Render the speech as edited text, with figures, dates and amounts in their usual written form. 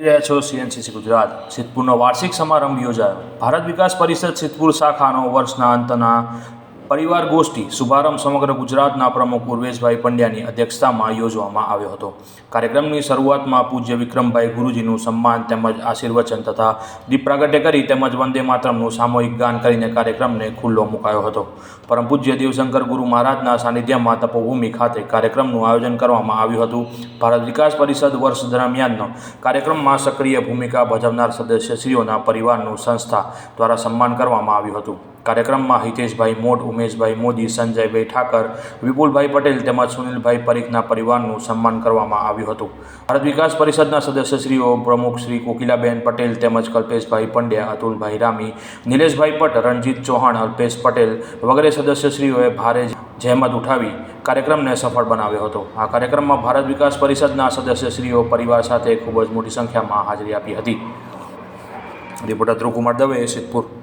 રહ્યા છો CNCC ગુજરાત. સિદ્ધપુરનો વાર્ષિક સમારંભ યોજાયો. ભારત વિકાસ પરિષદ સિદ્ધપુર શાખાનો વર્ષના અંતના પરિવાર ગોષ્ઠી શુભારંભ સમગ્ર ગુજરાતના પ્રમુખ ઉર્વેશભાઈ પંડ્યાની અધ્યક્ષતામાં યોજવામાં આવ્યો હતો. કાર્યક્રમની શરૂઆતમાં પૂજ્ય વિક્રમભાઈ ગુરુજીનું સન્માન તેમજ આશીર્વચન તથા દીપ પ્રાગટ્ય કરી તેમજ વંદે માતરમનું સામૂહિક ગાન કરીને કાર્યક્રમને ખુલ્લો મુકાયો હતો. પરમ પૂજ્ય દેવશંકર ગુરુ મહારાજના સાનિધ્યમાં તપોભૂમિ ખાતે કાર્યક્રમનું આયોજન કરવામાં આવ્યું હતું. ભારત વિકાસ પરિષદ વર્ષ દરમિયાનનો કાર્યક્રમમાં સક્રિય ભૂમિકા ભજવનાર સદસ્યશ્રીઓના પરિવારનું સંસ્થા દ્વારા સન્માન કરવામાં આવ્યું હતું. કાર્યક્રમમાં હિતેશભાઈ મોઢ, ઉમેશભાઈ મોદી, સંજયભાઈ ઠાકર, વિપુલભાઈ પટેલ તેમજ સુનિલભાઈ પરીખના પરિવારનું સન્માન કરવામાં આવ્યું હતું. ભારત વિકાસ પરિષદના સદસ્યશ્રીઓ પ્રમુખ શ્રી કોકિલાબેન પટેલ તેમજ કલ્પેશભાઈ પંડ્યા, અતુલભાઈ રામી, નિલેશભાઈ ભટ્ટ, રણજીત ચૌહાણ, અલ્પેશ પટેલ વગેરે સદસ્યશ્રીઓએ ભારે જહેમત ઉઠાવી કાર્યક્રમને સફળ બનાવ્યો હતો. આ કાર્યક્રમમાં ભારત વિકાસ પરિષદના સદસ્યશ્રીઓ પરિવાર સાથે ખૂબ જ મોટી સંખ્યામાં હાજરી આપી હતી. રિપોર્ટર ધ્રુવકુમાર દવે, સિદ્ધપુર.